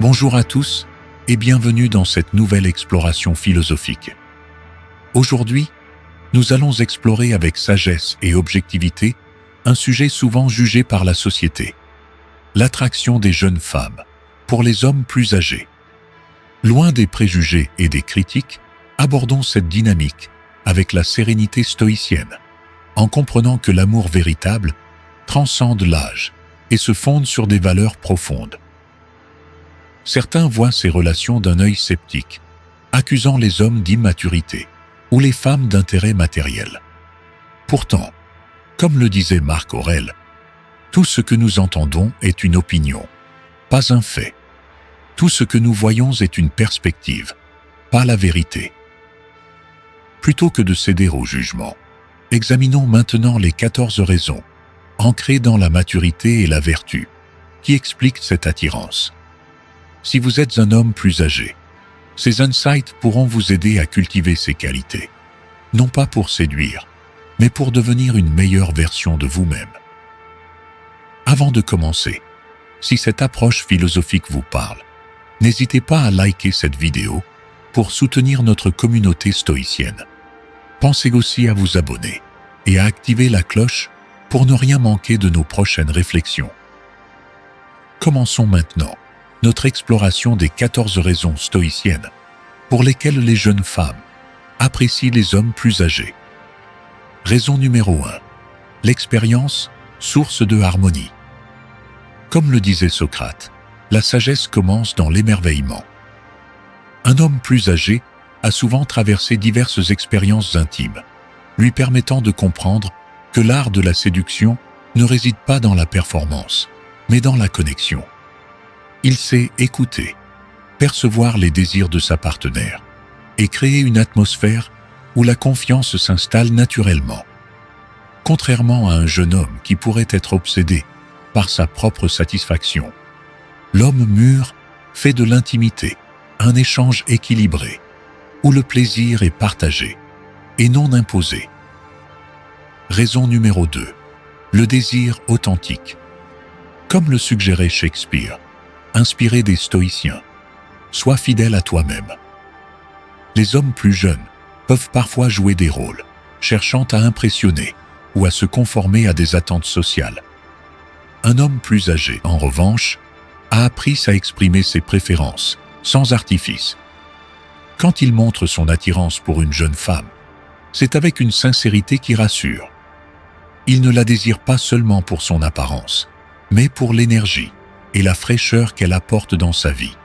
Bonjour à tous et bienvenue dans cette nouvelle exploration philosophique. Aujourd'hui, nous allons explorer avec sagesse et objectivité un sujet souvent jugé par la société, l'attraction des jeunes femmes pour les hommes plus âgés. Loin des préjugés et des critiques, abordons cette dynamique avec la sérénité stoïcienne, en comprenant que l'amour véritable transcende l'âge et se fonde sur des valeurs profondes. Certains voient ces relations d'un œil sceptique, accusant les hommes d'immaturité ou les femmes d'intérêt matériel. Pourtant, comme le disait Marc Aurèle, tout ce que nous entendons est une opinion, pas un fait. Tout ce que nous voyons est une perspective, pas la vérité. Plutôt que de céder au jugement, examinons maintenant les 14 raisons, ancrées dans la maturité et la vertu, qui expliquent cette attirance. Si vous êtes un homme plus âgé, ces insights pourront vous aider à cultiver ces qualités, non pas pour séduire, mais pour devenir une meilleure version de vous-même. Avant de commencer, si cette approche philosophique vous parle, n'hésitez pas à liker cette vidéo pour soutenir notre communauté stoïcienne. Pensez aussi à vous abonner et à activer la cloche pour ne rien manquer de nos prochaines réflexions. Commençons maintenant notre exploration des 14 raisons stoïciennes pour lesquelles les jeunes femmes apprécient les hommes plus âgés. Raison numéro 1. L'expérience, source de harmonie. Comme le disait Socrate, la sagesse commence dans l'émerveillement. Un homme plus âgé a souvent traversé diverses expériences intimes, lui permettant de comprendre que l'art de la séduction ne réside pas dans la performance, mais dans la connexion. Il sait écouter, percevoir les désirs de sa partenaire et créer une atmosphère où la confiance s'installe naturellement. Contrairement à un jeune homme qui pourrait être obsédé par sa propre satisfaction, l'homme mûr fait de l'intimité un échange équilibré, où le plaisir est partagé et non imposé. Raison numéro 2. Le désir authentique. Comme le suggérait Shakespeare, inspiré des stoïciens, sois fidèle à toi-même. Les hommes plus jeunes peuvent parfois jouer des rôles, cherchant à impressionner ou à se conformer à des attentes sociales. Un homme plus âgé, en revanche, a appris à exprimer ses préférences, sans artifice. Quand il montre son attirance pour une jeune femme, c'est avec une sincérité qui rassure. Il ne la désire pas seulement pour son apparence, mais pour l'énergie et la fraîcheur qu'elle apporte dans sa vie.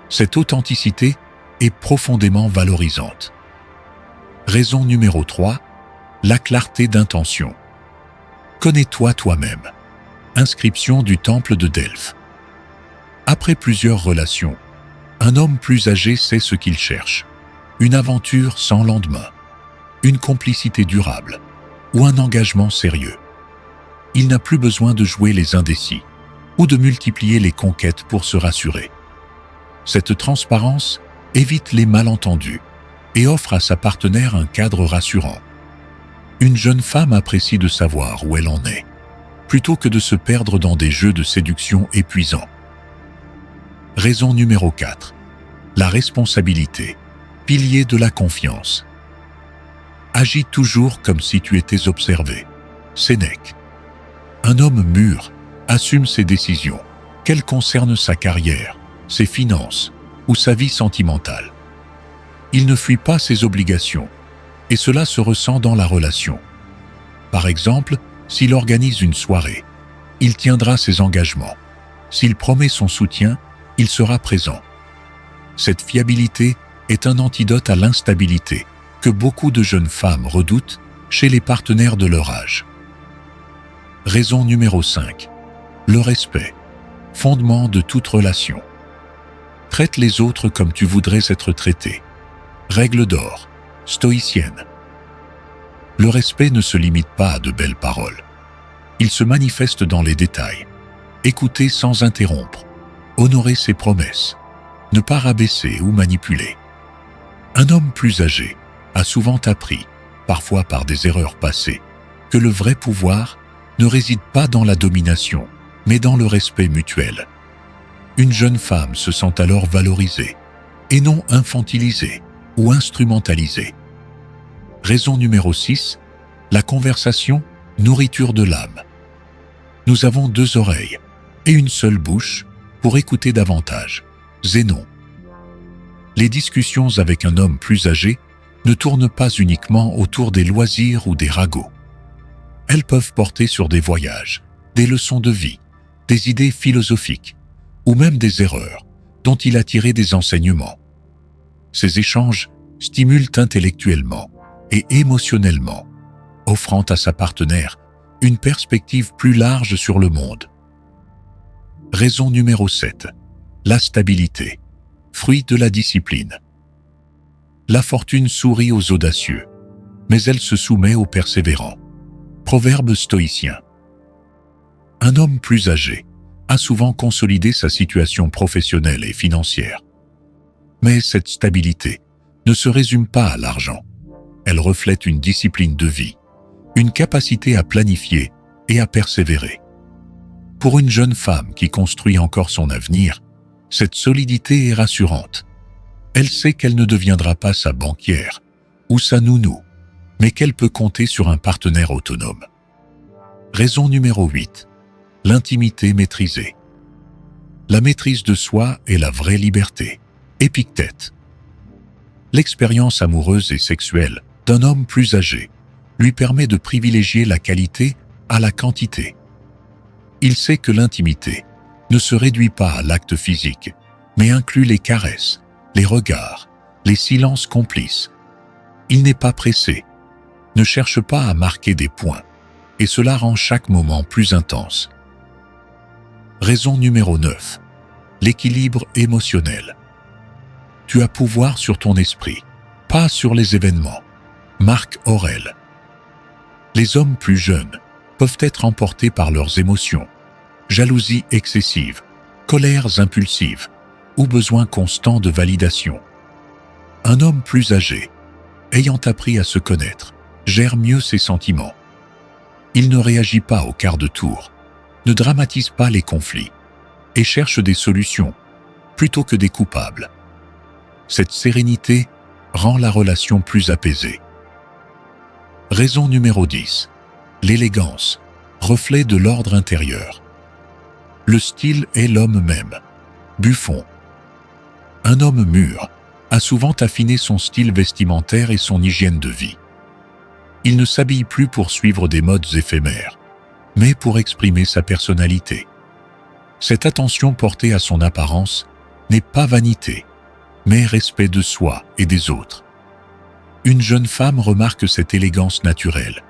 Cette authenticité est profondément valorisante. Raison numéro 3. La clarté d'intention. Connais-toi toi-même. Inscription du temple de Delphes. Après plusieurs relations, un homme plus âgé sait ce qu'il cherche. Une aventure sans lendemain, une complicité durable ou un engagement sérieux. Il n'a plus besoin de jouer les indécis ou de multiplier les conquêtes pour se rassurer. Cette transparence évite les malentendus et offre à sa partenaire un cadre rassurant. Une jeune femme apprécie de savoir où elle en est, plutôt que de se perdre dans des jeux de séduction épuisants. Raison numéro 4. La responsabilité, pilier de la confiance. Agis toujours comme si tu étais observé. Sénèque. Un homme mûr assume ses décisions, qu'elles concernent sa carrière, ses finances ou sa vie sentimentale. Il ne fuit pas ses obligations, et cela se ressent dans la relation. Par exemple, s'il organise une soirée, il tiendra ses engagements. S'il promet son soutien, il sera présent. Cette fiabilité est un antidote à l'instabilité que beaucoup de jeunes femmes redoutent chez les partenaires de leur âge. Raison numéro 5. Le respect, fondement de toute relation. Traite les autres comme tu voudrais être traité. Règle d'or, stoïcienne. Le respect ne se limite pas à de belles paroles. Il se manifeste dans les détails. Écouter sans interrompre, honorer ses promesses, ne pas rabaisser ou manipuler. Un homme plus âgé a souvent appris, parfois par des erreurs passées, que le vrai pouvoir ne réside pas dans la domination, mais dans le respect mutuel. Une jeune femme se sent alors valorisée, et non infantilisée ou instrumentalisée. Raison numéro 6, la conversation, nourriture de l'âme. Nous avons 2 oreilles et une seule bouche pour écouter davantage. Zénon. Les discussions avec un homme plus âgé ne tournent pas uniquement autour des loisirs ou des ragots. Elles peuvent porter sur des voyages, des leçons de vie, des idées philosophiques, ou même des erreurs dont il a tiré des enseignements. Ces échanges stimulent intellectuellement et émotionnellement, offrant à sa partenaire une perspective plus large sur le monde. Raison numéro 7. La stabilité, fruit de la discipline. La fortune sourit aux audacieux, mais elle se soumet aux persévérants. Proverbe stoïcien. Un homme plus âgé a souvent consolidé sa situation professionnelle et financière. Mais cette stabilité ne se résume pas à l'argent. Elle reflète une discipline de vie, une capacité à planifier et à persévérer. Pour une jeune femme qui construit encore son avenir, cette solidité est rassurante. Elle sait qu'elle ne deviendra pas sa banquière ou sa nounou, mais qu'elle peut compter sur un partenaire autonome. Raison numéro 8. L'intimité maîtrisée. La maîtrise de soi est la vraie liberté. Épictète. L'expérience amoureuse et sexuelle d'un homme plus âgé lui permet de privilégier la qualité à la quantité. Il sait que l'intimité ne se réduit pas à l'acte physique, mais inclut les caresses, les regards, les silences complices. Il n'est pas pressé, ne cherche pas à marquer des points, et cela rend chaque moment plus intense. Raison numéro 9. L'équilibre émotionnel. Tu as pouvoir sur ton esprit, pas sur les événements. Marc Aurèle. Les hommes plus jeunes peuvent être emportés par leurs émotions, jalousie excessive, colères impulsives ou besoin constant de validation. Un homme plus âgé, ayant appris à se connaître, gère mieux ses sentiments. Il ne réagit pas au quart de tour, ne dramatise pas les conflits et cherche des solutions plutôt que des coupables. Cette sérénité rend la relation plus apaisée. Raison numéro 10. L'élégance, reflet de l'ordre intérieur. Le style est l'homme même. Buffon. Un homme mûr a souvent affiné son style vestimentaire et son hygiène de vie. Il ne s'habille plus pour suivre des modes éphémères, mais pour exprimer sa personnalité. Cette attention portée à son apparence n'est pas vanité, mais respect de soi et des autres. Une jeune femme remarque cette élégance naturelle,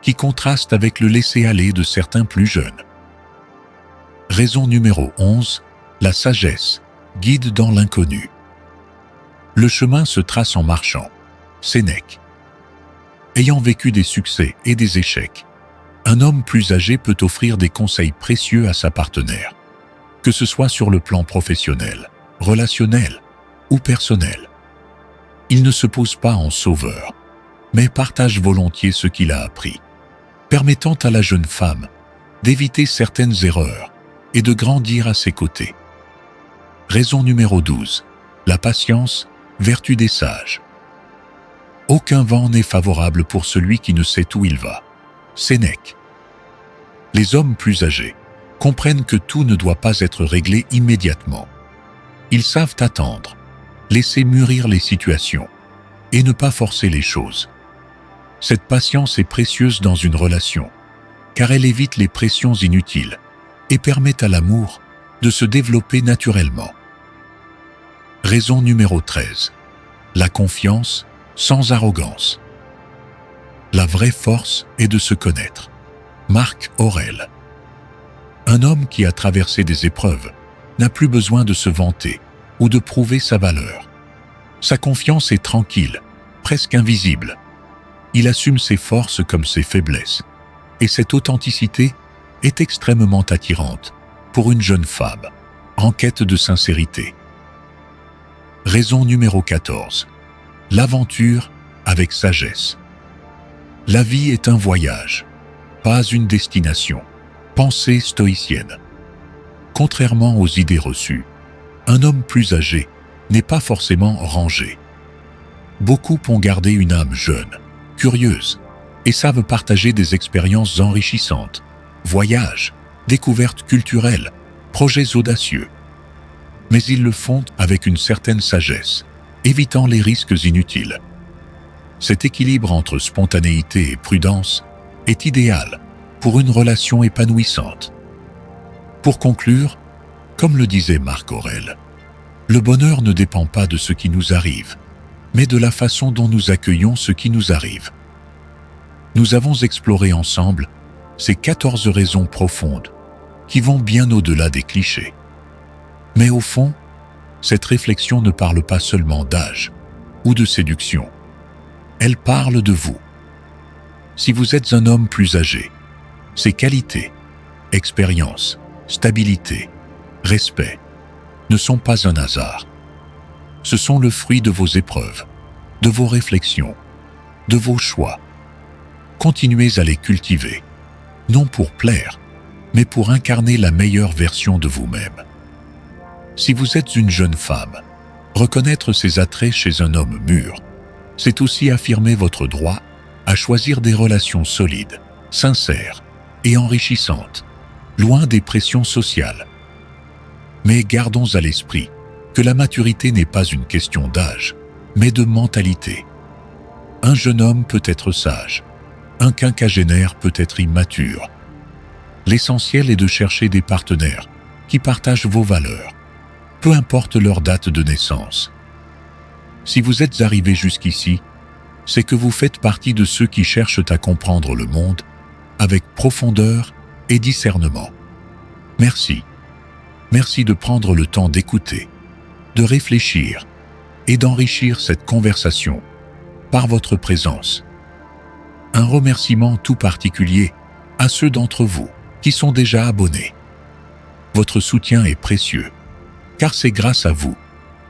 qui contraste avec le laisser-aller de certains plus jeunes. Raison numéro 11, la sagesse, guide dans l'inconnu. Le chemin se trace en marchant. Sénèque. Ayant vécu des succès et des échecs, un homme plus âgé peut offrir des conseils précieux à sa partenaire, que ce soit sur le plan professionnel, relationnel ou personnel. Il ne se pose pas en sauveur, mais partage volontiers ce qu'il a appris, permettant à la jeune femme d'éviter certaines erreurs et de grandir à ses côtés. Raison numéro 12. La patience, vertu des sages. Aucun vent n'est favorable pour celui qui ne sait où il va. Sénèque. Les hommes plus âgés comprennent que tout ne doit pas être réglé immédiatement. Ils savent attendre, laisser mûrir les situations et ne pas forcer les choses. Cette patience est précieuse dans une relation, car elle évite les pressions inutiles et permet à l'amour de se développer naturellement. Raison numéro 13. La confiance sans arrogance. La vraie force est de se connaître. Marc Aurèle. Un homme qui a traversé des épreuves n'a plus besoin de se vanter ou de prouver sa valeur. Sa confiance est tranquille, presque invisible. Il assume ses forces comme ses faiblesses, et cette authenticité est extrêmement attirante pour une jeune femme en quête de sincérité. Raison numéro 14. L'aventure avec sagesse. La vie est un voyage, pas une destination. Pensée stoïcienne. Contrairement aux idées reçues, Un homme plus âgé n'est pas forcément rangé. Beaucoup ont gardé une âme jeune, curieuse, et savent partager des expériences enrichissantes, voyages, découvertes culturelles, projets audacieux. Mais ils le font avec une certaine sagesse, évitant les risques inutiles. Cet équilibre entre spontanéité et prudence est idéal pour une relation épanouissante. Pour conclure, comme le disait Marc Aurèle, le bonheur ne dépend pas de ce qui nous arrive, mais de la façon dont nous accueillons ce qui nous arrive. Nous avons exploré ensemble ces 14 raisons profondes qui vont bien au-delà des clichés. Mais au fond, cette réflexion ne parle pas seulement d'âge ou de séduction. Elle parle de vous. Si vous êtes un homme plus âgé, ces qualités, expérience, stabilité, respect, ne sont pas un hasard. Ce sont le fruit de vos épreuves, de vos réflexions, de vos choix. Continuez à les cultiver, non pour plaire, mais pour incarner la meilleure version de vous-même. Si vous êtes une jeune femme, reconnaître ses attraits chez un homme mûr, c'est aussi affirmer votre droit à choisir des relations solides, sincères et enrichissantes, loin des pressions sociales. Mais gardons à l'esprit que la maturité n'est pas une question d'âge, mais de mentalité. Un jeune homme peut être sage, un quinquagénaire peut être immature. L'essentiel est de chercher des partenaires qui partagent vos valeurs, peu importe leur date de naissance. Si vous êtes arrivé jusqu'ici, c'est que vous faites partie de ceux qui cherchent à comprendre le monde avec profondeur et discernement. Merci. Merci de prendre le temps d'écouter, de réfléchir et d'enrichir cette conversation par votre présence. Un remerciement tout particulier à ceux d'entre vous qui sont déjà abonnés. Votre soutien est précieux, car c'est grâce à vous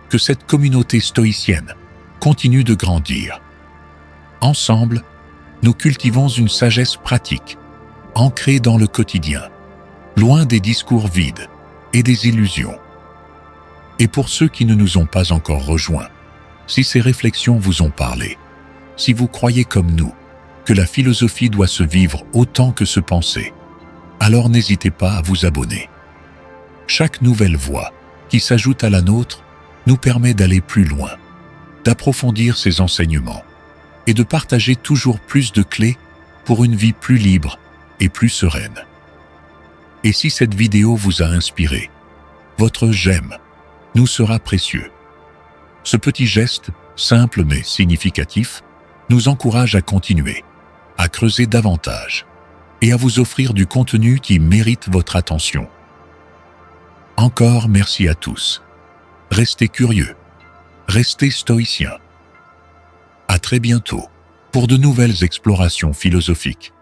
que cette communauté stoïcienne continue de grandir. Ensemble, nous cultivons une sagesse pratique, ancrée dans le quotidien, loin des discours vides et des illusions. Et pour ceux qui ne nous ont pas encore rejoints, si ces réflexions vous ont parlé, si vous croyez comme nous que la philosophie doit se vivre autant que se penser, alors n'hésitez pas à vous abonner. Chaque nouvelle voix qui s'ajoute à la nôtre nous permet d'aller plus loin, d'approfondir ces enseignements et de partager toujours plus de clés pour une vie plus libre et plus sereine. Et si cette vidéo vous a inspiré, votre j'aime nous sera précieux. Ce petit geste, simple mais significatif, nous encourage à continuer, à creuser davantage et à vous offrir du contenu qui mérite votre attention. Encore merci à tous. Restez curieux, restez stoïciens. À très bientôt pour de nouvelles explorations philosophiques.